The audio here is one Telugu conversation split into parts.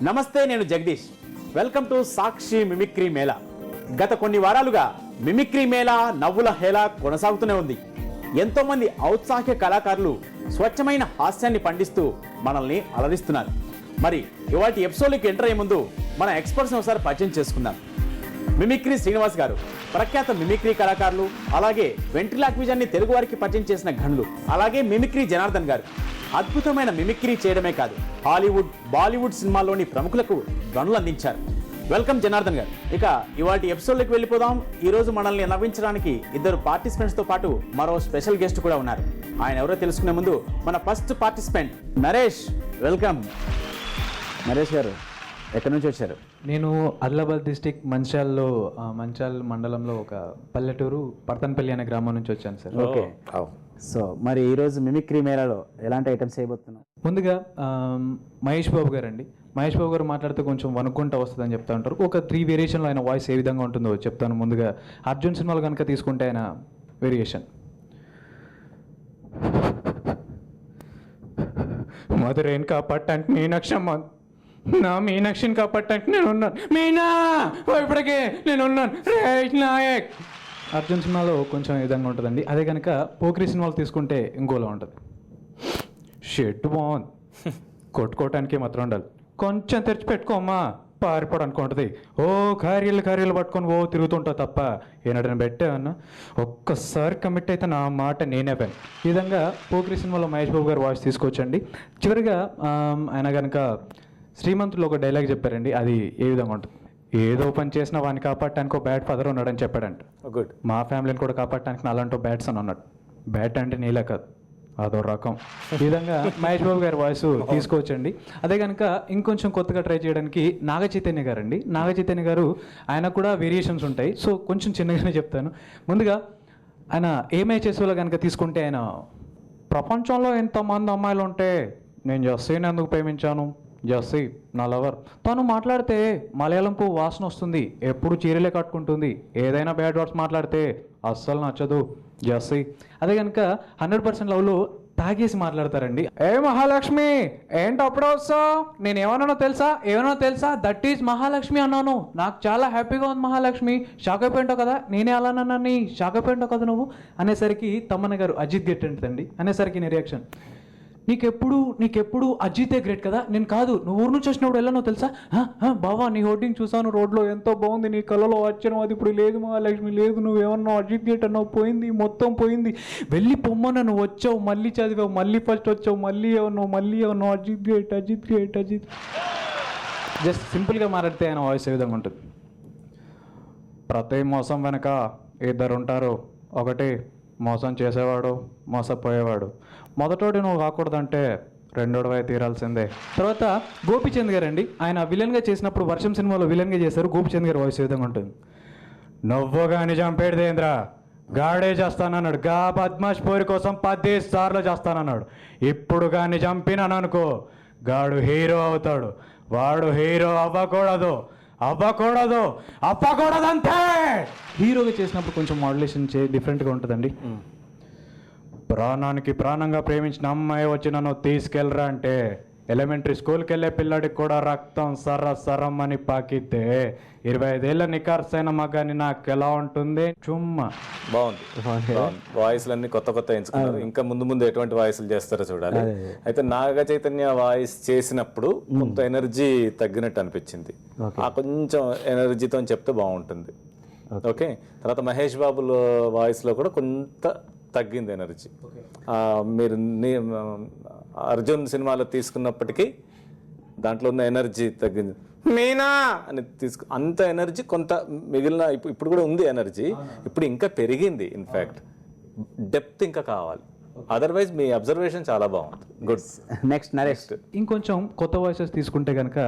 నమస్తే, నేను Jagadish. Welcome to Sakshi mimicry Mela. గత కొన్ని వారాలుగా మిమిక్రీ మేళా నవ్వుల హేళ కొనసాగుతూనే ఉంది. ఎంతో మంది ఔత్సాహిక కళాకారులు స్వచ్ఛమైన హాస్యాన్ని పండిస్తూ మనల్ని అలరిస్తున్నారు. మరి ఇవాటి ఎపిసోడ్కి ఎంటర్ అయ్యే ముందు మన ఎక్స్పర్ట్స్ని ఒకసారి పరిచయం చేసుకుందాం. మిమిక్రీ శ్రీనివాస్ గారు ప్రఖ్యాత మిమిక్రీ కళాకారులు, అలాగే వెంట్రిలాక్విజన్ని తెలుగు వారికి పరిచయం చేసిన ఘనులు. అలాగే మిమిక్రీ జనార్దన్ గారు అద్భుతమైన మిమిక్రీ చేయడమే కాదు, హాలీవుడ్, బాలీవుడ్ సినిమాల్లోని ప్రముఖులకు గనులు అందించారు. వెల్కమ్ జనార్దన్ గారు. ఇక ఇవాటి ఎపిసోడ్లోకి వెళ్ళిపోదాం. ఈ రోజు మనల్ని నవ్వించడానికి ఇద్దరు పార్టిసిపెంట్స్ తో పాటు మరో స్పెషల్ గెస్ట్ కూడా ఉన్నారు. ఆయన ఎవరో తెలుసుకునే ముందు మన first participant Naresh. Welcome Naresh గారు. ఎక్కడి నుంచి వచ్చారు? నేను ఆదిలాబాద్ డిస్టిక్ మంచాల్లో మంచాల్ మండలంలో ఒక పల్లెటూరు పర్తన్పల్లి అనే గ్రామం నుంచి వచ్చాను సార్. ఓకే. సో మరి ఈరోజు మిమిక్రీ మేళాలో ఎలాంటి ఐటమ్స్ చేయబోతున్నాం? ముందుగా మహేష్ బాబు గారు అండి. మహేష్ బాబు గారు మాట్లాడితే కొంచెం వనుకుంటూ వస్తుందని చెప్తా ఉంటారు. ఒక 3 వేరియేషన్లో ఆయన వాయిస్ ఏ విధంగా ఉంటుందో చెప్తాను. ముందుగా అర్జున్ సినిమాలు కనుక తీసుకుంటే ఆయన వేరియేషన్ మధురైన్ కాపాడటానికి మీనాక్షమ్మ, నా మీనాక్షిని కాపాడటానికి నేను ఉన్నాను, మీనా ఇప్పటికే నేను ఉన్నాను, నాయక్. అర్జున్ సినిమాలో కొంచెం ఈ విధంగా ఉంటుందండి. అదే కనుక పోకిరి సినిమాలు తీసుకుంటే ఇంకోలా ఉంటుంది. షెడ్ బాగుంది, కొట్టుకోవటానికి మాత్రం ఉండాలి, కొంచెం తెరిచిపెట్టుకోమ్మా పారిపోవడానికి ఉంటుంది. ఓ కార్యాలు పట్టుకొని ఓ తిరుగుతుంటా తప్ప ఏనాడని పెట్టావన్నా ఒక్కసారి కమిట్ అయితే నా మాట నేనే పని. ఈ విధంగా పోకిరి సినిమాలో మహేష్ బాబు గారు వాయిస్ తీసుకోవచ్చండి. చివరిగా ఆయన కనుక శ్రీమంతులు ఒక డైలాగ్ చెప్పారండి. అది ఏ విధంగా ఉంటుంది? ఏదో పని చేసినా వాడిని కాపాడటానికి ఒక బ్యాడ్ ఫాదర్ ఉన్నాడని చెప్పాడంట. గుడ్. మా ఫ్యామిలీని కూడా కాపాడటానికి నాలంటూ బ్యాట్స్ అని అన్నాడు. బ్యాట్ అంటే నీలా కాదు, అదో రకం. ఈ విధంగా మహేష్ బాబు గారి వాయిస్ తీసుకోవచ్చండి. అదే కనుక ఇంకొంచెం కొత్తగా ట్రై చేయడానికి నాగ చైతన్య గారు అండి. నాగ చైతన్య గారు ఆయన కూడా వేరియేషన్స్ ఉంటాయి. సో కొంచెం చిన్నగానే చెప్తాను. ముందుగా ఆయన ఏమై చేసేవాళ్ళు కనుక తీసుకుంటే ఆయన ప్రపంచంలో ఎంతమంది అమ్మాయిలు ఉంటే నేను జస్సీని ఎందుకు ప్రేమించాను, జస్సీ నా లవర్. తను మాట్లాడితే మలయాళం పువ్వు వాసన వస్తుంది, ఎప్పుడు చీరలే కట్టుకుంటుంది, ఏదైనా బ్యాడ్ వర్డ్స్ మాట్లాడితే అస్సలు నచ్చదు జస్సీ. అదే కనుక 100% లవ్లో తాగేసి మాట్లాడతారండి. ఏ మహాలక్ష్మి ఏంటి అప్పుడే వస్తావు, నేను ఏమన్నానో తెలుసా, దట్ ఈజ్ మహాలక్ష్మి అన్నాను, నాకు చాలా హ్యాపీగా ఉంది మహాలక్ష్మి, షాక్ అయిపోయింటావు కదా, నేనే అలా నన్ను షాక్ అయిపోయింటావు కదా నువ్వు అనేసరికి తమ్మన్న గారు అజిత్ గెట్ అండి అనేసరికి నీ రియాక్షన్, నీకెప్పుడు అజితే గ్రేట్ కదా, నేను కాదు, నువ్వు ఊరు నుంచి వచ్చినప్పుడు వెళ్ళానో తెలుసా, బావా నీ హోర్డింగ్ చూసాను రోడ్లో, ఎంతో బాగుంది, నీ కళ్ళలో వచ్చాను, అది ఇప్పుడు లేదు మహాలక్ష్మి, లేదు, నువ్వేమన్నావు అజిత్ గేట్ అన్నావు, పోయింది, మొత్తం పోయింది, వెళ్ళి పొమ్మన్నా, నువ్వు వచ్చావు, మళ్ళీ చదివావు, మళ్ళీ ఫస్ట్ వచ్చావు, మళ్ళీ ఏమన్నావు అజిత్ గేట్. జస్ట్ సింపుల్గా మాట్లాడితే ఆయన వాయిస్ ఏ విధంగా ఉంటుంది? ప్రతి మోసం వెనక ఇద్దరు ఉంటారు, ఒకటి మోసం చేసేవాడు, మోసపోయేవాడు. మొదటోడు నువ్వు కాకూడదంటే రెండోడవై తీరాల్సిందే. తర్వాత గోపిచంద్ గారు అండి. ఆయన విలన్గా చేసినప్పుడు వర్షం సినిమాలో విలన్గా చేశారు. గోపిచంద్ గారు వాయిస్ ఏ విధంగా ఉంటుంది? నువ్వు కానీ చంపేదేంద్రా, గాడే చేస్తానన్నాడు, గా బద్మాష్ పోరి కోసం 10 సార్లు చేస్తానన్నాడు, ఇప్పుడు కానీ చంపినాననుకో గాడు హీరో అవుతాడు, వాడు హీరో అవ్వకూడదు అంతే. హీరోగా చేసినప్పుడు కొంచెం మోడ్యులేషన్ డిఫరెంట్గా ఉంటుందండి. ప్రాణానికి ప్రాణంగా ప్రేమించిన అమ్మాయి వచ్చి నన్ను తీసుకెళ్ళరా అంటే ఎలిమెంటరీ స్కూల్కి వెళ్ళే పిల్లాడికి కూడా రక్తం సరం అని పాకితే 25 ఏళ్ళ నికార్సైన మగాని నాకు ఎలా ఉంటుంది? చుమ్మా. బాగుంది. వాయిస్లన్నీ కొత్త ఎంచుకున్నారు. ఇంకా ముందు ఎటువంటి వాయిస్లు చేస్తారో చూడాలి. అయితే నాగ చైతన్య వాయిస్ చేసినప్పుడు కొంత ఎనర్జీ తగ్గినట్టు అనిపించింది. ఆ కొంచెం ఎనర్జీతో చెప్తే బాగుంటుంది. ఓకే. తర్వాత మహేష్ బాబుల వాయిస్లో కూడా కొంత తగ్గింది ఎనర్జీ. మీరు అర్జున్ సినిమాలో తీసుకున్నప్పటికీ దాంట్లో ఉన్న ఎనర్జీ తగ్గింది. మీనా అని అంత ఎనర్జీ కొంత మిగిలిన ఇప్పుడు కూడా ఉంది ఎనర్జీ, ఇప్పుడు ఇంకా పెరిగింది. ఇన్ఫ్యాక్ట్ డెప్త్ ఇంకా కావాలి. అదర్వైజ్ మీ అబ్జర్వేషన్ చాలా బాగుంది. గుడ్. నెక్స్ట్ ఇంకొంచెం కొత్త వాయిసెస్ తీసుకుంటే కనుక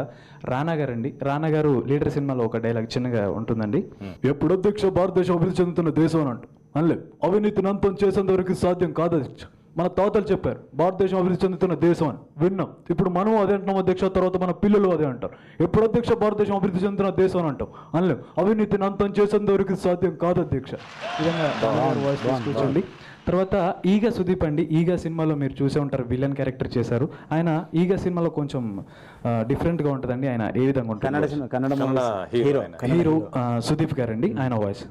రానా గారు అండి. రానా గారు లీడర్ సినిమాలో ఒక డైలాగ్ చిన్నగా ఉంటుందండి. ఎప్పుడు అధ్యక్ష భారతదేశం అభివృద్ధి చెందుతున్న దేశం అని అంటూ అనలే, అవినీతిని అంతం చేసేంత వరకు సాధ్యం కాదు అధ్యక్ష, మన తాతలు చెప్పారు భారతదేశం అభివృద్ధి చెందుతున్న దేశం అని విన్నాం. ఇప్పుడు మనం అదే అంటున్నాం అధ్యక్ష, తర్వాత మన పిల్లలు అదే అంటారు. ఎప్పుడు అధ్యక్ష భారతదేశం అభివృద్ధి చెందుతున్న దేశం అని అంటాం అనలేం. అవినీతిని అంతం చేసేంతవరకు సాధ్యం కాదు అధ్యక్ష. వాయిస్ తీసుకొచ్చండి. తర్వాత ఈగ సుదీప్ అండి. ఈగ సినిమాలో మీరు చూసే ఉంటారు, విలన్ క్యారెక్టర్ చేశారు ఆయన. ఈగ సినిమాలో కొంచెం డిఫరెంట్గా ఉంటుందండి. ఆయన ఏ విధంగా ఉంటుంది? కన్నడ హీరో సుదీప్ గారండి, ఆయన వాయిస్.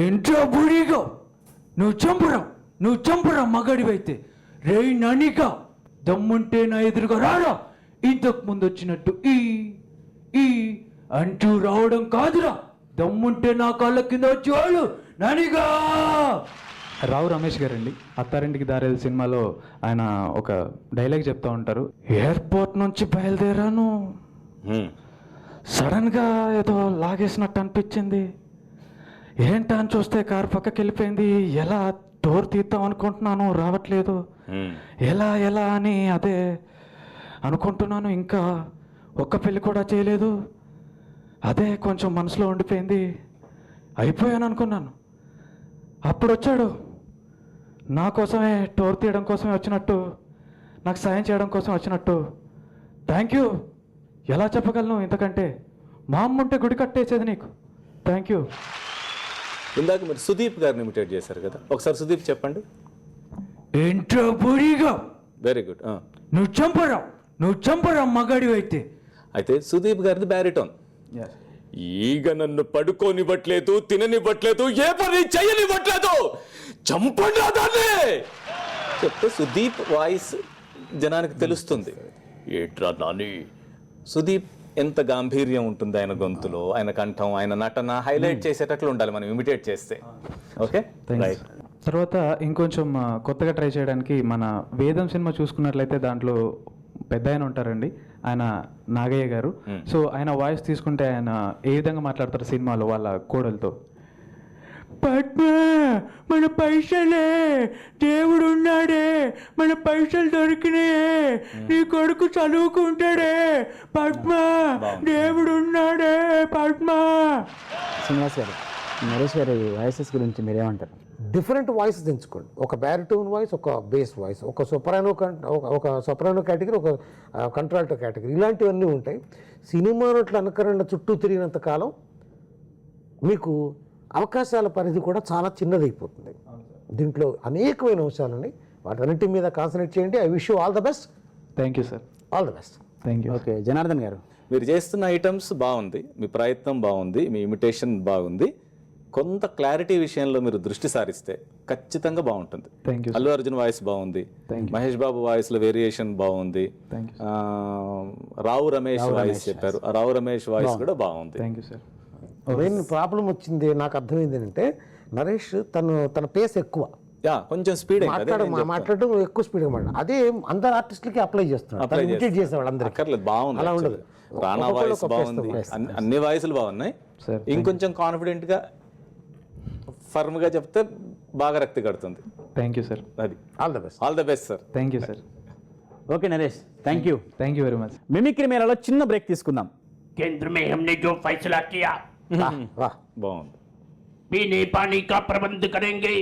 ఏంట్రా బుడిగా నువ్వు చంపురా మగాడివైతే రే ననిగా దమ్ముంటే నా ఎదురుగా రారా, ఇంతకు ముందు వచ్చినట్టు ఈ అంటూ రావడం కాదురా, దమ్ముంటే నా కాళ్ళ కింద వచ్చేవాళ్ళు ననిగా. రావు రమేష్ గారండి, అత్తారింటికి దారేది సినిమాలో ఆయన ఒక డైలాగ్ చెప్తా ఉంటారు. ఎయిర్పోర్ట్ నుంచి బయలుదేరాను, సడన్గా ఏదో లాగేసినట్టు అనిపించింది. ఏంటా అని చూస్తే కారు పక్కకి వెళ్ళిపోయింది. ఎలా డోర్ తీద్దాం అనుకుంటున్నాను, రావట్లేదు. ఎలా అని అదే అనుకుంటున్నాను. ఇంకా ఒక్క పెళ్ళి కూడా చేయలేదు. అదే కొంచెం మనసులో ఉండిపోయింది. అయిపోయాను అనుకున్నాను. అప్పుడు వచ్చాడు, నా కోసమే డోర్ తీయడం కోసమే వచ్చినట్టు, నాకు సాయం చేయడం కోసం వచ్చినట్టు. Thank you. ఎలా చెప్పగలను ఇంతకంటే? మా అమ్మ ఉంటే గుడి కట్టేసేది నీకు. Thank you. ఇందాక మీరు సుదీప్ గారిని ఇమిటేట్ చేశారు కదా, ఒకసారి సుదీప్ చెప్పండి. ఏంట్రా బుడిగా, వెరీ గుడ్. నువ్వు చంపరా మగాడివి అయితే. అయితే సుదీప్ గారిది బ్యారిటోన్. ఈగ నన్ను పడుకోనివ్వట్లేదు, తిననివ్వట్లేదు, ఏ పని చేయనివ్వట్లేదు, చంపండి దాన్ని చెప్తే సుదీప్ వాయిస్ జనానికి తెలుస్తుంది. ఏట్రా నాని. సుదీప్ ఎంత గాంభీర్యం ఉంటుంది ఆయన గొంతులో, ఆయన కంఠం, ఆయన నటన హైలైట్ చేసేటట్లు ఉండాలి మనం ఇమిటేట్ చేస్తే. Okay, right. తర్వాత ఇంకొంచెం కొత్తగా ట్రై చేయడానికి మన వేదం సినిమా చూసుకున్నట్లయితే దాంట్లో పెద్ద ఆయన ఉంటారండి, ఆయన నాగయ్య గారు. సో ఆయన వాయిస్ తీసుకుంటే ఆయన ఏ విధంగా మాట్లాడతారు సినిమాలో వాళ్ళ కోడలతో? పద్మ, మన పైసలే, దేవుడు ఉన్నాడే, మన పైసలు దొరికినాయే, నీ కొడుకు చదువుకుంటాడే, పద్మ, దేవుడు ఉన్నాడే, పద్మ. శ్రీనివాస్ గారు, నరేష్ గారి వాయిసెస్ గురించి మీరేమంటారు? డిఫరెంట్ వాయిసెస్ ఎంచుకోండి. ఒక బ్యారిటోన్ వాయిస్, ఒక బేస్ వాయిస్, ఒక సొప్రానో కేటగిరీ, ఒక కంట్రాల్టో కేటగిరీ, ఇలాంటివన్నీ ఉంటాయి. సినిమా నటుల అనుకరణ చుట్టూ తిరిగినంత కాలం మీకు అవకాశాల పరిధి కూడా చాలా చిన్నదైపోతుంది. దీంట్లో అనేకమైన అంశాలు ఉన్నాయి, వాటన్నిటి మీద కాన్సన్ట్రేట్ చేయండి. I wish you all the best. Thank you sir. All the best. Thank you. Okay, Janardhan గారు, మీరు చేస్తున్న ఐటమ్స్ బాగుంది, మీ ప్రయత్నం బాగుంది, మీ ఇమిటేషన్ బాగుంది. కొంత క్లారిటీ విషయంలో మీరు దృష్టి సారిస్తే ఖచ్చితంగా బాగుంటుంది. Thank you. Allu Arjun voice బాగుంది, మహేష్ బాబు వాయిస్ లో వేరియేషన్ బాగుంది. రావు రమేష్ వాయిస్ చెప్పారు, ఆ రావు రమేష్ వాయిస్ కూడా బాగుంది. Thank you sir. Main problem వచ్చింది నాకు అర్థమైంది ఏంటంటే, నరేష్ తన పేస్ ఎక్కువ, కొంచెం స్పీడ్ మాట్లాడడం ఎక్కువ స్పీడ్గా మాట్లాడు. అదే అందరు ఆర్టిస్టులకి అప్లై చేస్తున్నాడు, చేసేవాడు అందరికీ. బాగుంది, అలా ఉండదు. రానా వాయిస్ బాగుంది, అన్ని వాయిస్లు బాగున్నాయి. ఇంకొంచెం కాన్ఫిడెంట్ గా ఫర్మ్ గా చెప్తే బాగా రక్తి కడుతుంది. Thank you sir. అది all the best. All the best sir. Thank you sir. Okay Naresh, thank you. Thank you very much. Mimicry మేళాలో చిన్న బ్రేక్ తీసుకుందాం. केंद्र में हमने जो फैसला किया, వాహ్, బాగుంది. पीने पानी का प्रबंध करेंगे,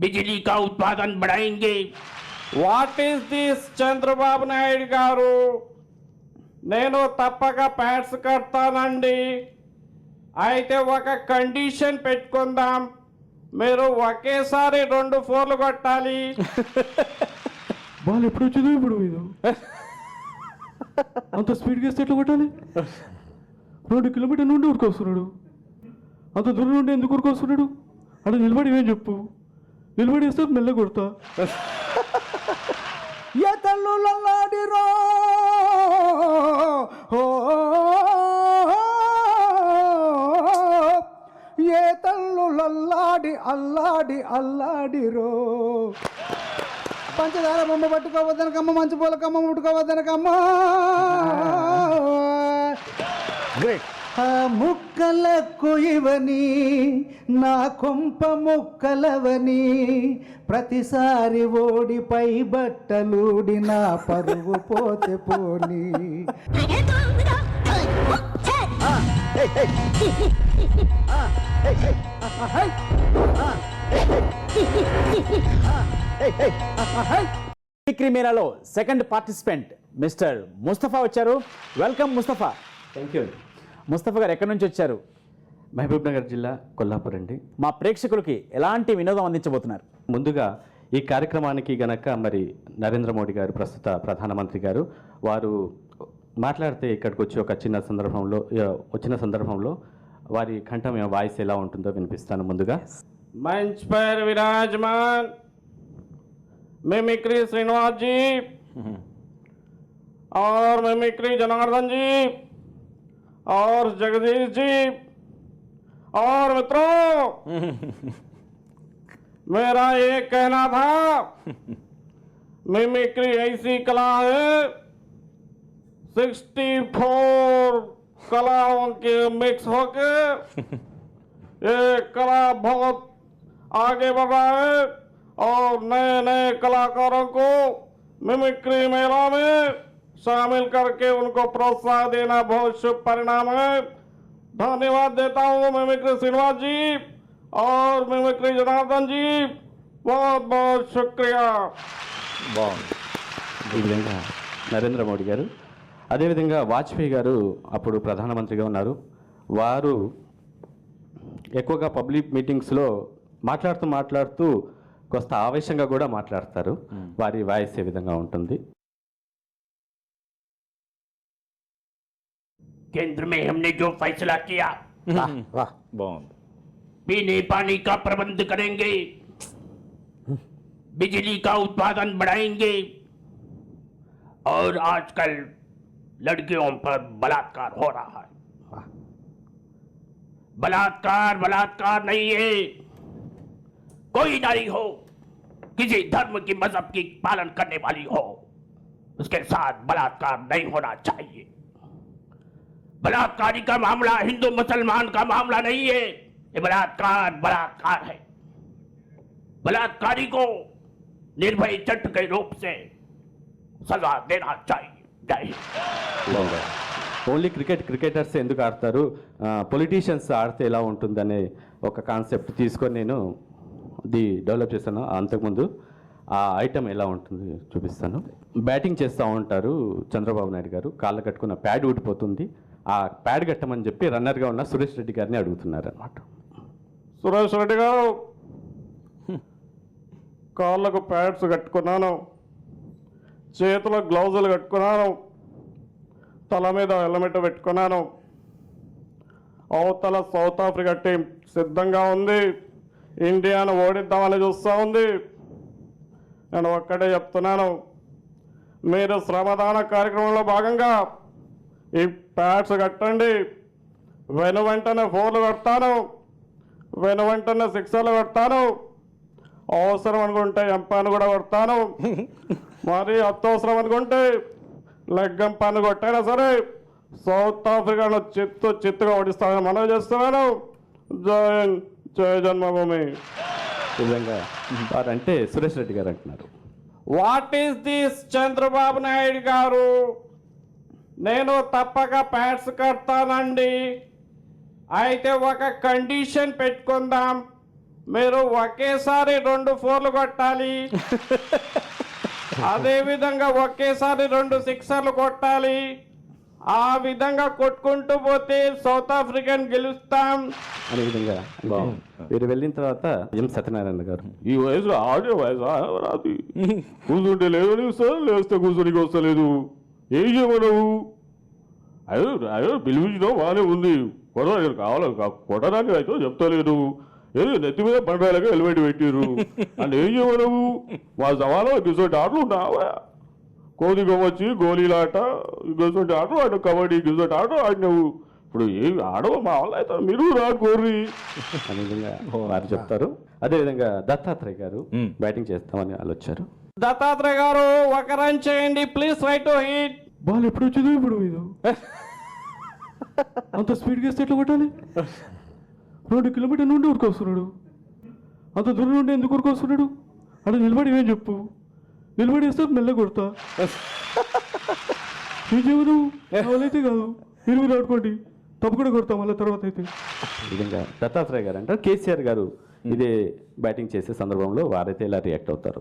बिजली का उत्पादन बढ़ाएंगे. What is this Chandrababu Naidu గారు? నేను తప్పక ప్యాడ్స్ కడతానండి. అయితే ఒక కండిషన్ పెట్టుకుందాం, మీరు ఒకేసారి 2 4లు కొట్టాలి. బాల్ ఎప్పుడు వచ్చిందో ఇప్పుడు ఇది అంత స్పీడ్గా వేస్తే ఎట్లా కొట్టాలి? 2 కిలోమీటర్ నుండి ఊరుకొస్తున్నాడు. అంత దూరం నుండి ఎందుకు ఊరుకొస్తున్నాడు? అంటే నిలబడి ఏం చెప్పు, నిలబడి వేస్తే మెల్ల కొడతా. ఏ తల్లులల్లాడిరో, ఏ తల్లులల్లాడి అల్లాడిరో, పంచదార బొమ్మ పట్టుకోవద్దనకమ్మ, మంచి పూలకమ్మ ముట్టుకోవద్దనకమ్మ. ముక్కలకు ఇవని నా కొంప ముక్కలవని, ప్రతిసారి ఓడిపై బట్టలూడి నా పరువు పోతే పోని. Hey! మిమిక్రీ మేళాలో సెకండ్ పార్టిసిపెంట్ మిస్టర్ ముస్తఫా వచ్చారు. Welcome Mustafa. Thank you. Mustafa గారు ఎక్కడి నుంచి వచ్చారు? మహబూబ్ నగర్ జిల్లా కొల్లాపూర్ అండి. మా ప్రేక్షకులకి ఎలాంటి వినోదం అందించబోతున్నారు? ముందుగా ఈ కార్యక్రమానికి గనక మరి నరేంద్ర మోడీ గారు, ప్రస్తుత ప్రధానమంత్రి గారు, వారు మాట్లాడితే ఇక్కడికి వచ్చి ఒక వచ్చిన సందర్భంలో వారి కంఠం వాయిస్ ఎలా ఉంటుందో వినిపిస్తాను. ముందుగా मंच पर विराजमान मिमिक्री श्रीनिवास जी और मिमिक्री जनार्दन जी और जगदीश जी और मित्रों, मेरा ये कहना था, मिमिक्री ऐसी कला है 64 कलाओं के मिक्स होके ये कला बहुत आगे बढ़ रहा है और नए नए कलाकारों को मिमिक्री मेला में शामिल करके उनको प्रोत्साहन देना बहुत शुभ परिणाम है. धन्यवाद देता हूँ मिमिक्री श्रीनिवास जी और मिमिक्री जनार्दन जी, बहुत बहुत शुक्रिया. బాగుంది. ఈ విధంగా నరేంద్ర మోడీ గారు, అదేవిధంగా వాజ్పేయి గారు అప్పుడు ప్రధానమంత్రిగా ఉన్నారు. వారు ఎక్కువగా పబ్లిక్ మీటింగ్స్లో మాట్లాడుతూ కొంత ఆవేశంగా కూడా మాట్లాడతారు. వారి వాయిస్ ఏ విధంగా ఉంటుంది? केंद्र में हमने जो फैसला किया, वाह, బాగుంది. पीने पानी का प्रबंध करेंगे, बिजली का उत्पादन बढ़ाएंगे और आजकल लड़कियों पर बलात्कार हो रहा है. बलात्कार नहीं है. कोई नारी हो, किसी धर्म की मजहब की पालन करने वाली हो, उसके साथ बलात्कार नहीं होना चाहिए. बलात्कारी का मामला हिंदू मुसलमान का मामला नहीं है. ये बलात्कार है. बलात्कारी को निर्भय चट्ट के रूप से सजा देना चाहिए. जय हिंद. ఓన్లీ క్రికెటర్స్ ఎందుకు ఆడతారు, పొలిటీషియన్స్ ఆడితే ఎలా ఉంటుందనే ఒక కాన్సెప్ట్ తీసుకొని నేను డెవలప్ చేశాను. అంతకుముందు ఆ ఐటమ్ ఎలా ఉంటుంది చూపిస్తాను. బ్యాటింగ్ చేస్తూ ఉంటారు చంద్రబాబు నాయుడు గారు, కాళ్ళ కట్టుకున్న ప్యాడ్ ఊడిపోతుంది. ఆ ప్యాడ్ కట్టమని చెప్పి రన్నర్గా ఉన్న సురేష్ రెడ్డి గారిని అడుగుతున్నారు అన్నమాట. సురేష్ రెడ్డి గారు, కాళ్ళకు ప్యాడ్స్ కట్టుకున్నాను, చేతులకు గ్లౌజులు కట్టుకున్నాను, తల మీద హెల్మెట్ పెట్టుకున్నాను. అవతల సౌత్ ఆఫ్రికా టీం సిద్ధంగా ఉంది, ఇండియాను ఓడిద్దామని చూస్తూ ఉంది. నేను ఒక్కటే చెప్తున్నాను, మీరు శ్రమదాన కార్యక్రమంలో భాగంగా ఈ ప్యాడ్స్ కట్టండి. వెంటనే ఫోర్లు కొడతాను, వెంటనే సిక్సర్లు కొడతాను, అవసరం అనుకుంటే ఎంపాను కూడా కొడతాను, మరి అత్యవసరం అనుకుంటే లెగ్గం పన్ను కొట్టైనా సరే సౌత్ ఆఫ్రికాను చిత్తుగా ఓడిస్తానని మనవి చేస్తున్నాను. జయ జన్మభూమి. ఈ విధంగా వారంటే సురేష్ రెడ్డి గారు అంటున్నారు. What is this Chandrababu Naidu గారు, నేను తప్పక ప్యాడ్స్ కడతానండి. అయితే ఒక కండిషన్ పెట్టుకుందాం, మీరు ఒకేసారి 2 4లు కొట్టాలి, అదే విధంగా ఒకేసారి 2 సిక్సర్లు కొట్టాలి. ఆ విధంగా కొట్టుకుంటూ పోతే సౌత్ ఆఫ్రికన్ గెలుస్తాం అనే విధంగా వీరు వెళ్ళిన తర్వాత ఎం సత్యనారాయణ గారు, ఈ వయసులో ఆడే వయసు రాదు, కూర్చుంటే లేదని వస్తా, లేస్తే కూర్చొనికి వస్తలేదు, ఏం చేయమన్నావు? అయ్యో పిలిపించడం బాగానే ఉంది, కొడవడానికి కావాలి, కొట్టడానికి అయితే చెప్తలేదు, ఏదో నెత్తి మీద బండాలగా హెల్మెట్ పెట్టిర్రు అంటే ఏం చేయమన్నావు? మా సవాలో గిసోటి ఆటలు ఉన్నావా? కోది కొమ్మచ్చి గోళీలాట గిసోటి ఆటలు ఆడు, కబడ్డీ గిసోటి ఆట ఆడినావు. ఇప్పుడు ఏం ఆడవు మా వాళ్ళు అయితే మీరు రాకోర్రి అనే విధంగా వారు చెప్తారు. అదేవిధంగా దత్తాత్రేయ గారు బ్యాటింగ్ చేస్తామని వాళ్ళు వచ్చారు. దత్తాత్రేయ గారు, ఒక రన్ చేయండి please, try to hit. Ball ఎప్పుడు వచ్చిందో ఇప్పుడు ఇది అంత స్పీడ్గా వేస్తే ఎట్లా కొట్టాలి? 2 కిలోమీటర్ నుండి ఊరుకొస్తున్నాడు, అంత దూరం నుండి ఎందుకు ఊరుకొస్తున్నాడు? అంటే నిలబడి ఏం చెప్పు, నిలబడి వేస్తే మెల్ల కొడతా, ఏం చేయవు వాళ్ళైతే కాదు, 20 ఆడుకోండి తప్పకుండా కొడతాం మళ్ళీ తర్వాత అయితే. ఈ విధంగా దత్తాత్రేయ గారు అంటారు. కేసీఆర్ గారు ఇదే బ్యాటింగ్ చేసే సందర్భంలో వారైతే ఇలా రియాక్ట్ అవుతారు.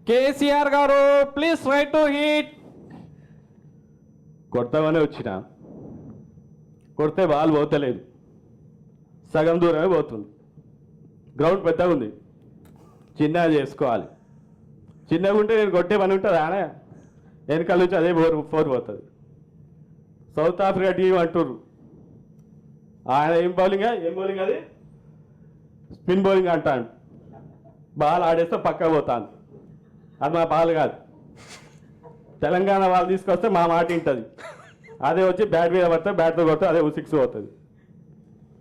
కేసీఆర్ గారు ప్లీజ్ ట్రై టు హిట్. కొడతామనే వచ్చిన కొడితే బాల్ పోతలేదు, సగం దూరమే పోతుంది. గ్రౌండ్ పెద్దగా ఉంది, చిన్నగా చేసుకోవాలి. చిన్నగా ఉంటే నేను కొట్టే పని ఉంటుంది ఆడ వెనకాల నుంచి అదే ఫోర్ పోతుంది. సౌత్ ఆఫ్రికా టీం అంటుర్రు, ఆయన ఏం బౌలింగ్ అది స్పిన్ బౌలింగ్ అంటాను. బాల్ ఆడేస్తే పక్క పోతాను, అది మా బాల్ కాదు. తెలంగాణ వాళ్ళు తీసుకొస్తే మా మాట ఉంటుంది, అదే వచ్చి బ్యాట్ మీద పడితే బ్యాట్తో కొడితే అదే 6 పోతుంది.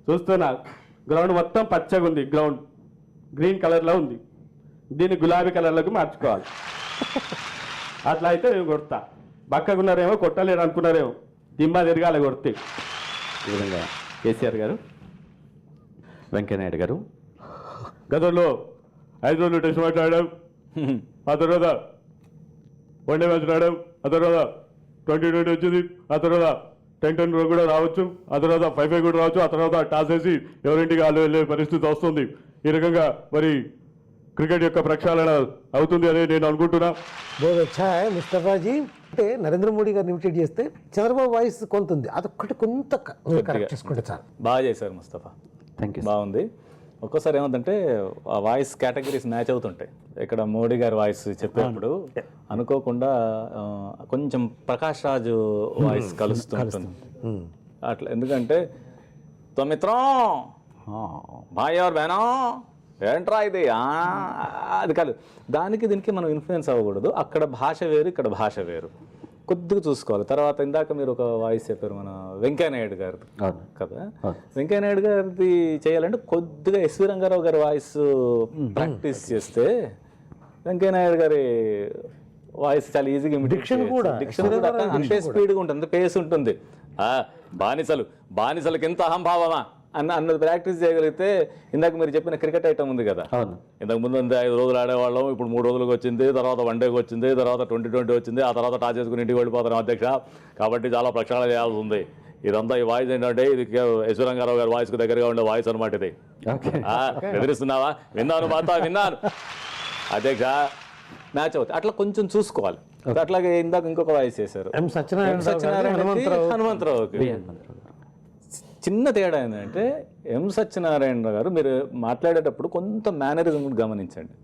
చూస్తున్నా గ్రౌండ్ మొత్తం పచ్చగా ఉంది, గ్రౌండ్ గ్రీన్ కలర్లో ఉంది, దీన్ని గులాబీ కలర్లోకి మార్చుకోవాలి. అట్లా అయితే నేను కొడతా. బక్కకున్నారేమో కొట్టలేరు అనుకున్నారేమో, దిమ్మా తిరగాలి కొడితే. ఈ విధంగా కేసీఆర్ గారు, వెంకయ్యనాయుడు గారు గతంలో 5 రోజులు టెస్ట్ మ్యాచ్ ఆడాం, ఆ తర్వాత వన్డే మ్యాచ్ ఆడాం, ఆ తర్వాత 2020 వచ్చింది, ఆ తర్వాత 10-10 కూడా రావచ్చు, ఆ తర్వాత 5-5 కూడా రావచ్చు, ఆ తర్వాత టాస్ వేసి ఎవరింటికి వాళ్ళు వెళ్ళే పరిస్థితి వస్తుంది. ఈ రకంగా మరి క్రికెట్ యొక్క ప్రక్షాళన అవుతుంది అని నేను అనుకుంటున్నా. బహుత్ అచ్చా హై ముస్తఫాజీ. అంటే నరేంద్ర మోడీ గారిని ఇమిటేట్ చేస్తే చంద్రబాబు వాయిస్ కొంత ఉంది, అదొక్కటి కొంత కరెక్ట్ చేసుకుంటే చాలు. బాగా చేశారు ముస్తఫా, థ్యాంక్ యూ. బాగుంది. ఒక్కోసారి ఏమందంటే ఆ వాయిస్ కేటగిరీస్ మ్యాచ్ అవుతుంటాయి. ఇక్కడ మోడీ గారి వాయిస్ చెప్పేటప్పుడు అనుకోకుండా కొంచెం ప్రకాష్ రాజు వాయిస్ కలుస్తూ ఉంటుంది అట్లా. ఎందుకంటే తో మిత్రం భాయ్ ఎవరు బేనా ఏంట్రా ఇది అది కాదు, దానికి దీనికి మనం ఇన్ఫ్లుయెన్స్ అవ్వకూడదు. అక్కడ భాష వేరు, ఇక్కడ భాష వేరు, కొద్దిగా చూసుకోవాలి. తర్వాత ఇందాక మీరు ఒక వాయిస్ చెప్పారు మన వెంకయ్యనాయుడు గారిది కదా, వెంకయ్యనాయుడు గారిది చేయాలంటే కొద్దిగా ఎస్వి రంగారావు గారి వాయిస్ ప్రాక్టీస్ చేస్తే వెంకయ్యనాయుడు గారి వాయిస్ చాలా ఈజీగా డిక్షన్ కూడా అంతే స్పీడ్గా ఉంటుంది, అంత పేస్ ఉంటుంది. బానిసలకు ఎంత అహంభావమా అన్నది ప్రాక్టీస్ చేయగలిగితే, ఇందాక మీరు చెప్పిన క్రికెట్ ఐటమ్ ఉంది కదా, ఇంతకు ముందు 5 రోజులు ఆడేవాళ్ళం, ఇప్పుడు 3 రోజులకు వచ్చింది, తర్వాత వన్డేకి వచ్చింది, తర్వాత 2020 వచ్చింది, ఆ తర్వాత టాస్ చేసుకుని ఇంటికి వెళ్ళిపోతాం అధ్యక్ష. కాబట్టి చాలా ప్రక్షాళన చేయాల్సి ఉంది. ఇదంతా ఈ వాయిస్ ఏంటంటే ఇది ఎస్వి రంగారావు గారి వాయిస్కి దగ్గరగా ఉండే వాయిస్ అనమాట. ఇది ఎదిరిస్తున్నావా? విన్నాను అధ్యక్ష. మ్యాచ్ అవుతుంది, అట్లా కొంచెం చూసుకోవాలి. అట్లాగే ఇందాక ఇంకొక వాయిస్ చేశారు హనుమంతరావు. చిన్న తేడా ఏంటంటే ఎం సత్యనారాయణ గారు మీరు మాట్లాడేటప్పుడు కొంత మేనరిజం గమనించండి.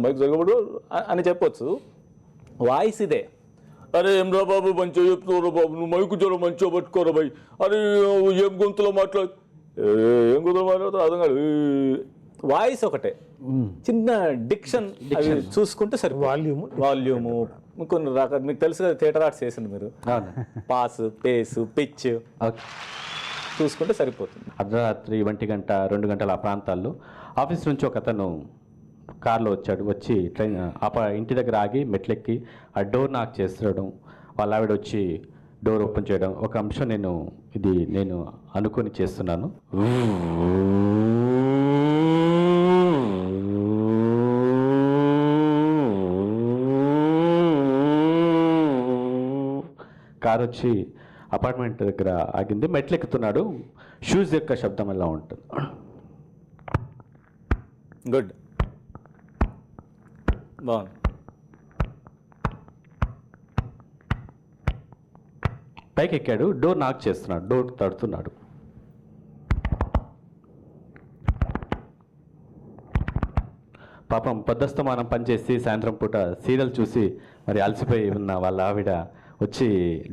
మైక్ జరగబడు అని చెప్పొచ్చు, వాయిస్ ఇదే. అరే ఏం రా బాబు మంచిగా చెప్తున్నారు బాబు, నువ్వు మైకు జ్వరం మంచిగా పట్టుకోరా బాయ్, అరే ఏం గొంతులో ఏం గొంతులో మాట్లాడుతావు అర్థం కాదు. వాయిస్ ఒకటే, చిన్న డిక్షన్ చూసుకుంటే సరే. వాల్యూము కొన్ని రకాలు మీకు తెలుసు కదా, థియేటర్ ఆర్ట్స్ చేసింది మీరు, పాస్, పేస్, పిచ్ చూసుకుంటే సరిపోతుంది. అర్ధరాత్రి 1 గంట 2 గంటల ఆ ప్రాంతాల్లో ఆఫీస్ నుంచి ఒక అతను కార్లో వచ్చి ట్రైన్ ఇంటి దగ్గర ఆగి మెట్లెక్కి ఆ డోర్ నాక్ చేస్తడం, వాళ్ళ ఆవిడ వచ్చి డోర్ ఓపెన్ చేయడం ఒక అంశం నేను అనుకొని చేస్తున్నాను. కారు వచ్చి అపార్ట్మెంట్ దగ్గర ఆగింది, మెట్లెక్కుతున్నాడు, షూస్ యొక్క శబ్దం ఎలా ఉంటుంది. గుడ్, బాగుంది. పైకి ఎక్కాడు, డోర్ నాక్ చేస్తున్నాడు, డోర్ తడుతున్నాడు. పాపం పొద్దస్తమానం పనిచేసి సాయంత్రం పూట సీరియల్ చూసి మరి అలసిపోయి ఉన్న వాళ్ళ ఆవిడ వచ్చి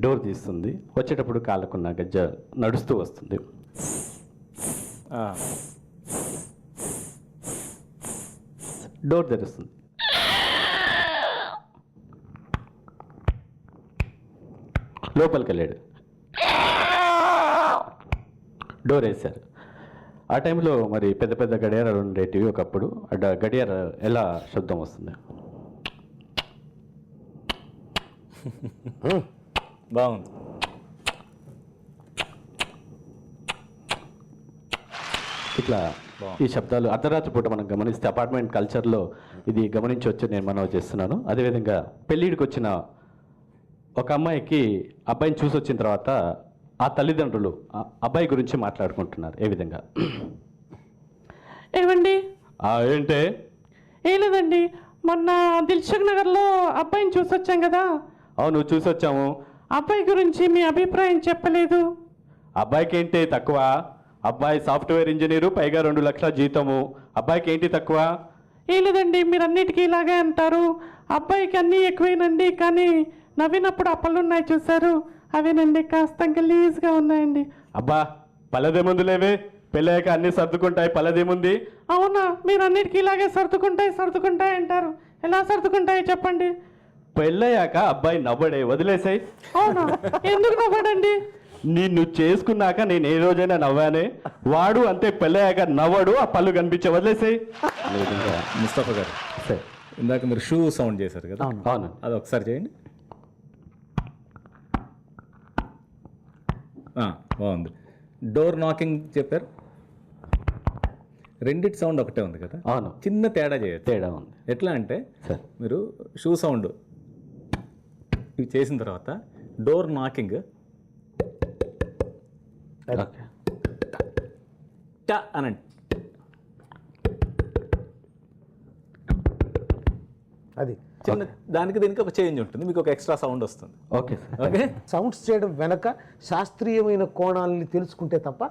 డోర్ తీస్తుంది. వచ్చేటప్పుడు కాళ్ళకున్న గజ్జ నడుస్తూ వస్తుంది. డోర్ తెరుస్తుంది. లోపలికి వెళ్ళాడు, డోర్ వేశారు. ఆ టైంలో మరి పెద్ద పెద్ద గడియారాలు ఉండేటివి ఒకప్పుడు. గడియార ఎలా శబ్దం వస్తుంది? బాగుంది. ఇట్లా ఈ శబ్దాలు అర్ధరాత్రి పూట మనం గమనిస్తే అపార్ట్మెంట్ కల్చర్లో ఇది గమనించవచ్చు, నేను మనవి చేస్తున్నాను. అదేవిధంగా పెళ్ళిడికి వచ్చిన ఒక అమ్మాయికి అబ్బాయిని చూసి వచ్చిన తర్వాత ఆ తల్లిదండ్రులు ఆ అబ్బాయి గురించి మాట్లాడుకుంటున్నారు ఏ విధంగా. ఏమండి ఏంటే? ఏం లేదండి, మొన్న దిల్సుఖ్ నగర్లో అబ్బాయిని చూసొచ్చాం కదా. అవును చూసొచ్చాము. అబ్బాయి గురించి మీ అభిప్రాయం చెప్పలేదు. అబ్బాయికి ఏంటి తక్కువ? అబ్బాయి సాఫ్ట్వేర్ ఇంజనీరు, పైగా 2 లక్షల జీతము. అబ్బాయికి ఏంటి తక్కువ? ఏం లేదండి, మీరు అన్నిటికీ ఇలాగే అంటారు. అబ్బాయికి అన్నీ ఎక్కువేనండి, కానీ నవ్వినప్పుడు ఆ పళ్ళు ఉన్నాయి చూసారు, అవేనండి కాస్త గలీజ్గా ఉన్నాయండి. అబ్బా పల్లదేముంది లేవే, పెళ్ళాక అన్నీ సర్దుకుంటాయి, పల్లదేముంది. అవునా, మీరు అన్నిటికీ ఇలాగే సర్దుకుంటాయి అంటారు. ఎలా సర్దుకుంటాయి చెప్పండి. పెళ్ళయ్యాక అబ్బాయి నవ్వడే, వదిలేసాయి. అవునా, ఎందుకు నవ్వడండి? నిన్ను చేసుకున్నాక నేను ఏ రోజైనా నవ్వానే? వాడు అంతే, పెళ్ళయ్యాక నవ్వడు, ఆ పళ్ళు కనిపించే, వదిలేసాయి. ముస్తఫా గారు, సరే ఇందాక మీరు షూ సౌండ్ చేశారు కదా, అవును. అది ఒకసారి చేయండి. బాగుంది. డోర్ నాకింగ్ చెప్పారు, రెండిటి సౌండ్ ఒకటే ఉంది కదా. అవును. చిన్న తేడా చేయొచ్చు. తేడా ఉంది. ఎట్లా అంటే సరే. మీరు షూ సౌండ్ ఇవి చేసిన తర్వాత డోర్ నాకింగ్ ఓకే. ట అనండి. అది చిన్న దానికి దీనికి ఒక చేంజ్ ఉంటుంది, మీకు ఒక ఎక్స్ట్రా సౌండ్ వస్తుంది. Okay sir. ఓకే. సౌండ్స్ చేయడం వెనక శాస్త్రీయమైన కోణాలని తెలుసుకుంటే తప్ప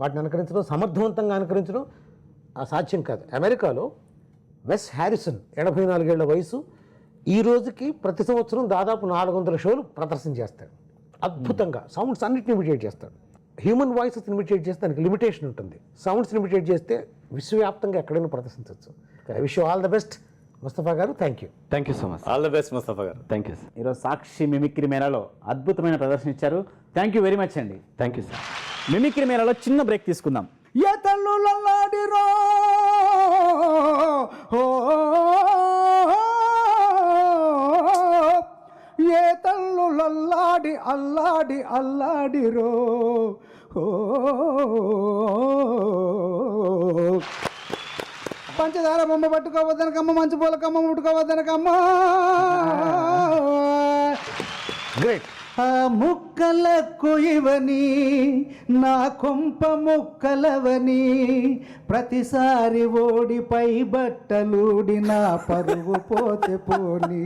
వాటిని అనుకరించడం, సమర్థవంతంగా అనుకరించడం సాధ్యం కాదు. అమెరికాలో వెస్ హ్యారిసన్ 84 ఏళ్ల వయసు, ఈ రోజుకి ప్రతి సంవత్సరం దాదాపు 400 షోలు ప్రదర్శన చేస్తాడు. అద్భుతంగా సౌండ్స్ అన్నిటిని ఇమిటేట్ చేస్తాడు. హ్యూమన్ వాయిసెస్ ఇమిటేట్ చేస్తే దానికి లిమిటేషన్ ఉంటుంది. సౌండ్స్ ఇమిటేట్ చేస్తే విశ్వవ్యాప్తంగా ఎక్కడైనా ప్రదర్శించవచ్చు. I wish you all the best Mustafa గారు. Thank you so much. All the best Mustafa గారు. Thank you sir. ఈరోజు సాక్షి మిమిక్రీ మేళాలో అద్భుతమైన ప్రదర్శన ఇచ్చారు. థ్యాంక్ యూ వెరీ మచ్ అండి. Thank you sir. మిమిక్రీ మేళాలో చిన్న బ్రేక్ తీసుకుందాం. ఏ తల్లులల్లాడిరో ఏ తల్లులల్లాడి అల్లాడిరో పంచదార బొమ్మ పట్టుకోవద్దనకమ్మ, మంచి పూలకమ్మ ముట్టుకోవద్దనకమ్మ. గ్రేట్. ఆ ముక్కలకు ఇవని నా కొంప ముక్కలవని, ప్రతిసారి ఓడిపై బట్టలూడి నా పరువు పోతే పోని.